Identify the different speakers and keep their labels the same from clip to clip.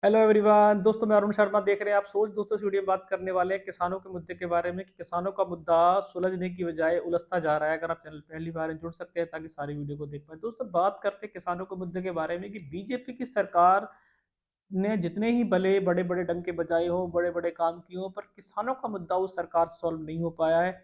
Speaker 1: Hello everyone. दोस्तों मैं अरुण शर्मा, देख रहे हैं आप सोच। दोस्तों इस वीडियो में बात करने वाले हैं किसानों के मुद्दे के बारे में कि किसानों का मुद्दा सुलझने की बजाय उलझता जा रहा है। अगर आप चैनल पहली बार हैं, जुड़ सकते हैं ताकि सारी वीडियो को देख पाए। दोस्तों बात करते हैं किसानों के मुद्दे के बारे में कि बीजेपी की सरकार ने जितने ही भले बड़े बड़े डंके बजाए हो, बड़े बड़े काम किए हो, पर किसानों का मुद्दा उस सरकार से सॉल्व नहीं हो पाया है।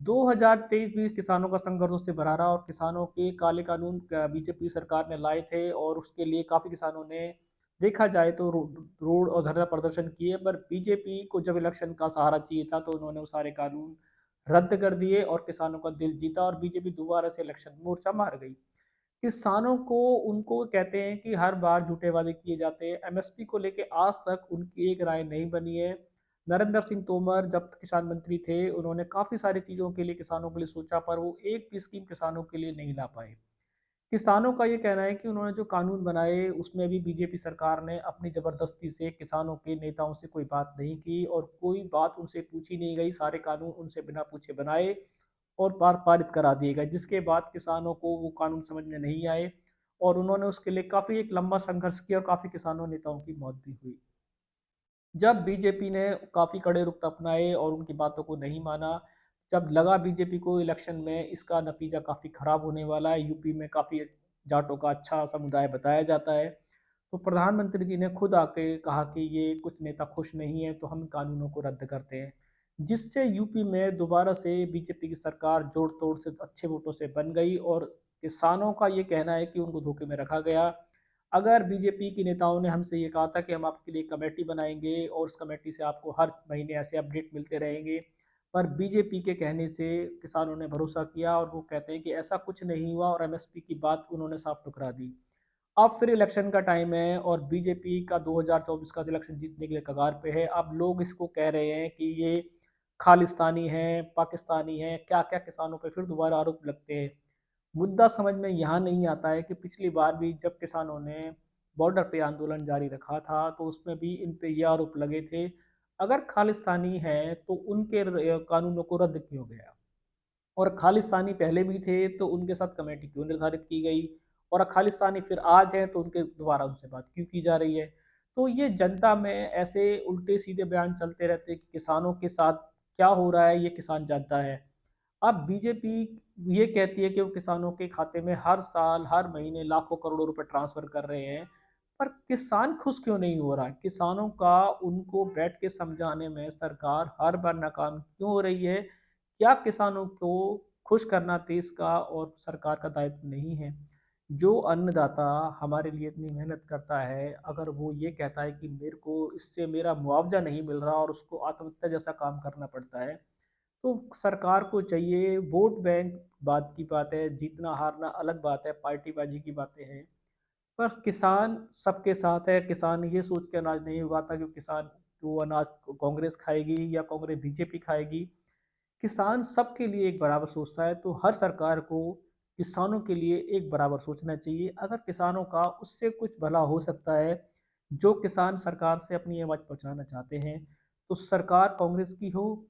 Speaker 1: 2023 भी किसानों का संघर्षों से भरा रहा और किसानों के काले कानून बीजेपी सरकार ने लाए थे और उसके लिए काफी किसानों ने देखा जाए तो रोड और धरना प्रदर्शन किए। पर बीजेपी को जब इलेक्शन का सहारा चाहिए था तो उन्होंने वो सारे कानून रद्द कर दिए और किसानों का दिल जीता और बीजेपी दोबारा से इलेक्शन मोर्चा मार गई। किसानों को उनको कहते हैं कि हर बार झूठे वादे किए जाते हैं। एमएसपी को लेके आज तक उनकी एक राय नहीं बनी है। नरेंद्र सिंह तोमर जब किसान मंत्री थे उन्होंने काफी सारी चीजों के लिए किसानों के लिए सोचा, पर वो एक भी स्कीम किसानों के लिए नहीं ला पाए। किसानों का ये कहना है कि उन्होंने जो कानून बनाए उसमें भी बीजेपी सरकार ने अपनी जबरदस्ती से किसानों के नेताओं से कोई बात नहीं की और कोई बात उनसे पूछी नहीं गई। सारे कानून उनसे बिना पूछे बनाए और पारित करा दिए गए, जिसके बाद किसानों को वो कानून समझ में नहीं आए और उन्होंने उसके लिए काफी एक लंबा संघर्ष किया और काफी किसानों नेताओं की मौत भी हुई। जब बीजेपी ने काफी कड़े रुख अपनाए और उनकी बातों को नहीं माना, जब लगा बीजेपी को इलेक्शन में इसका नतीजा काफी खराब होने वाला है, यूपी में काफी जाटों का अच्छा समुदाय बताया जाता है, तो प्रधानमंत्री जी ने खुद आके कहा कि ये कुछ नेता खुश नहीं है तो हम कानूनों को रद्द करते हैं, जिससे यूपी में दोबारा से बीजेपी की सरकार जोड़ तोड़ से अच्छे वोटों से बन गई। और किसानों का ये कहना है कि उनको धोखे में रखा गया। अगर बीजेपी के नेताओं ने हमसे ये कहा था कि हम आपके लिए कमेटी बनाएंगे और उस कमेटी से आपको हर महीने ऐसे अपडेट मिलते रहेंगे, पर बीजेपी के कहने से किसानों ने भरोसा किया और वो कहते हैं कि ऐसा कुछ नहीं हुआ और एमएसपी की बात उन्होंने साफ ठुकरा दी। अब फिर इलेक्शन का टाइम है और बीजेपी का 2024 का इलेक्शन जीतने के लिए कगार पे है। अब लोग इसको कह रहे हैं कि ये खालिस्तानी है, पाकिस्तानी है, क्या क्या किसानों पे फिर दोबारा आरोप लगते हैं। मुद्दा समझ में यहाँ नहीं आता है कि पिछली बार भी जब किसानों ने बॉर्डर पे आंदोलन जारी रखा था तो उसमें भी इन पे ये आरोप लगे थे, अगर खालिस्तानी है तो उनके कानूनों को रद्द क्यों गया, और खालिस्तानी पहले भी थे तो उनके साथ कमेटी क्यों निर्धारित की गई, और खालिस्तानी फिर आज है तो उनके दोबारा उनसे बात क्यों की जा रही है। तो ये जनता में ऐसे उल्टे सीधे बयान चलते रहते हैं कि किसानों के साथ क्या हो रहा है ये किसान जानता है। अब बीजेपी ये कहती है कि वो किसानों के खाते में हर साल हर महीने लाखों करोड़ों रुपए ट्रांसफर कर रहे हैं, पर किसान खुश क्यों नहीं हो रहा है? किसानों का उनको बैठ के समझाने में सरकार हर बार नाकाम क्यों हो रही है? क्या किसानों को खुश करना देश का और सरकार का दायित्व नहीं है? जो अन्नदाता हमारे लिए इतनी मेहनत करता है, अगर वो ये कहता है कि मेरे को इससे मेरा मुआवजा नहीं मिल रहा और उसको आत्महत्या जैसा काम करना पड़ता है, तो सरकार को चाहिए। वोट बैंक बात की बात है, जीतना हारना अलग बात है, पार्टीबाजी की बातें हैं, पर किसान सबके साथ है। किसान ये सोच के अनाज नहीं उगाता कि किसान वो अनाज कांग्रेस खाएगी या कांग्रेस बीजेपी खाएगी। किसान सबके लिए एक बराबर सोचता है, तो हर सरकार को किसानों के लिए एक बराबर सोचना चाहिए। अगर किसानों का उससे कुछ भला हो सकता है, जो किसान सरकार से अपनी आवाज़ पहुंचाना चाहते हैं, तो सरकार कांग्रेस की हो,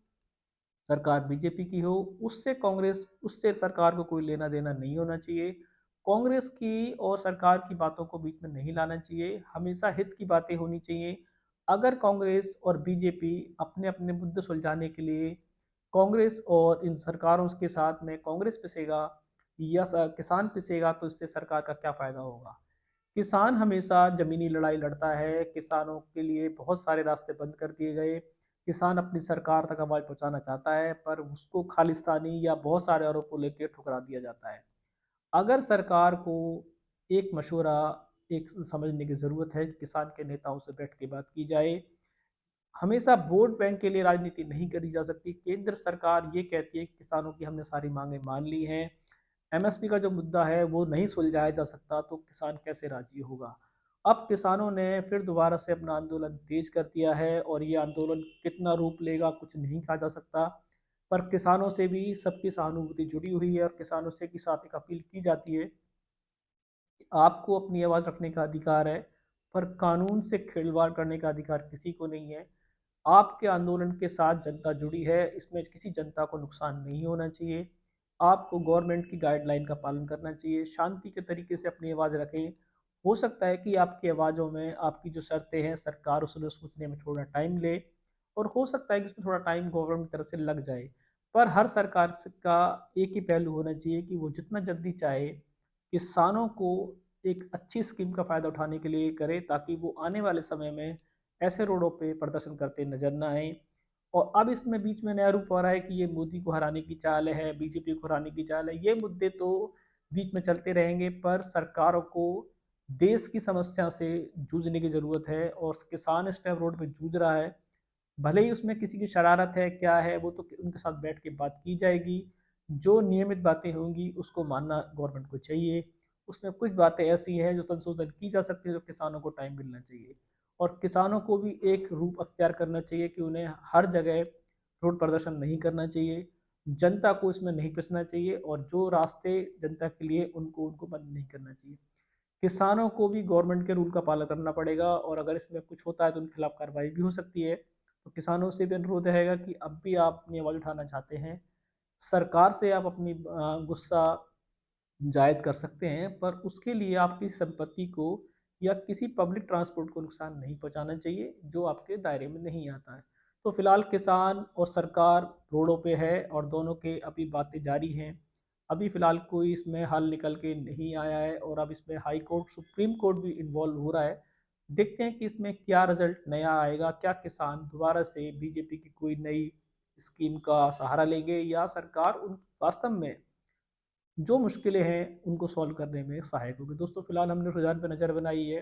Speaker 1: सरकार बीजेपी की हो, उससे सरकार को कोई लेना देना नहीं होना चाहिए। कांग्रेस की और सरकार की बातों को बीच में नहीं लाना चाहिए, हमेशा हित की बातें होनी चाहिए। अगर कांग्रेस और बीजेपी अपने अपने मुद्दे सुलझाने के लिए कांग्रेस और इन सरकारों के साथ में कांग्रेस पिसेगा या किसान पिसेगा, तो इससे सरकार का क्या फायदा होगा? किसान हमेशा जमीनी लड़ाई लड़ता है, किसानों के लिए बहुत सारे रास्ते बंद कर दिए गए। किसान अपनी सरकार तक आवाज पहुंचाना चाहता है पर उसको खालिस्तानी या बहुत सारे आरोपों लेकर ठुकरा दिया जाता है। अगर सरकार को एक मशवरा एक समझने की जरूरत है कि किसान के नेताओं से बैठ के बात की जाए। हमेशा वोट बैंक के लिए राजनीति नहीं करी जा सकती। केंद्र सरकार ये कहती है कि किसानों की हमने सारी मांगे मान ली हैं, एमएसपी का जो मुद्दा है वो नहीं सुलझाया जा सकता, तो किसान कैसे राजी होगा? अब किसानों ने फिर दोबारा से अपना आंदोलन तेज कर दिया है और ये आंदोलन कितना रूप लेगा कुछ नहीं कहा जा सकता, पर किसानों से भी सबकी सहानुभूति जुड़ी हुई है और किसानों से की साथ एक अपील की जाती है कि आपको अपनी आवाज़ रखने का अधिकार है, पर कानून से खिलवाड़ करने का अधिकार किसी को नहीं है। आपके आंदोलन के साथ जनता जुड़ी है, इसमें किसी जनता को नुकसान नहीं होना चाहिए। आपको गवर्नमेंट की गाइडलाइन का पालन करना चाहिए, शांति के तरीके से अपनी आवाज़ रखें हो सकता है कि आपकी आवाज़ों में आपकी जो शर्तें हैं सरकार उसमें सोचने में थोड़ा टाइम ले, और हो सकता है कि उसमें थोड़ा टाइम गवर्नमेंट की तरफ से लग जाए। पर हर सरकार का एक ही पहलू होना चाहिए कि वो जितना जल्दी चाहे किसानों को एक अच्छी स्कीम का फ़ायदा उठाने के लिए करे, ताकि वो आने वाले समय में ऐसे रोडों पे प्रदर्शन करते नजर ना आए। और अब इसमें बीच में नया रूप हो रहा है कि ये मोदी को हराने की चाल है, बीजेपी को हराने की चाल है। ये मुद्दे तो बीच में चलते रहेंगे, पर सरकारों को देश की समस्या से जूझने की ज़रूरत है। और किसान इस टाइम रोड पे जूझ रहा है, भले ही उसमें किसी की शरारत है क्या है, वो तो उनके साथ बैठ के बात की जाएगी। जो नियमित बातें होंगी उसको मानना गवर्नमेंट को चाहिए। उसमें कुछ बातें ऐसी हैं जो संशोधन की जा सकती है, जो किसानों को टाइम मिलना चाहिए। और किसानों को भी एक रूप अख्तियार करना चाहिए कि उन्हें हर जगह रोड प्रदर्शन नहीं करना चाहिए, जनता को इसमें नहीं फंसना चाहिए, और जो रास्ते जनता के लिए उनको उनको बंद नहीं करना चाहिए। किसानों को भी गवर्नमेंट के रूल का पालन करना पड़ेगा, और अगर इसमें कुछ होता है तो उनके खिलाफ कार्रवाई भी हो सकती है। तो किसानों से भी अनुरोध रहेगा कि अब भी आप अपनी आवाज़ उठाना चाहते हैं, सरकार से आप अपनी गुस्सा जायज़ कर सकते हैं, पर उसके लिए आपकी संपत्ति को या किसी पब्लिक ट्रांसपोर्ट को नुकसान नहीं पहुंचाना चाहिए जो आपके दायरे में नहीं आता है। तो फिलहाल किसान और सरकार रोडों पे है, और दोनों के अभी बातें जारी हैं। अभी फिलहाल कोई इसमें हल निकल के नहीं आया है, और अब इसमें हाई कोर्ट सुप्रीम कोर्ट भी इन्वॉल्व हो रहा है। देखते हैं कि इसमें क्या रिजल्ट नया आएगा, क्या किसान दोबारा से बीजेपी की कोई नई स्कीम का सहारा लेंगे, या सरकार उन वास्तव में जो मुश्किलें हैं उनको सॉल्व करने में सहायक होगी। दोस्तों फिलहाल हमने रुझान पर नज़र बनाई है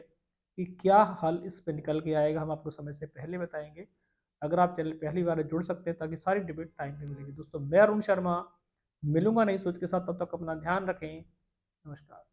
Speaker 1: कि क्या हल इस पे निकल के आएगा, हम आपको समय से पहले बताएंगे। अगर आप चैनल पहली बार जुड़ सकते हैं ताकि सारी डिबेट टाइम पे मिलेगी। दोस्तों मैं अरुण शर्मा मिलूंगा नई सोच के साथ, तब तक अपना ध्यान रखें। नमस्कार।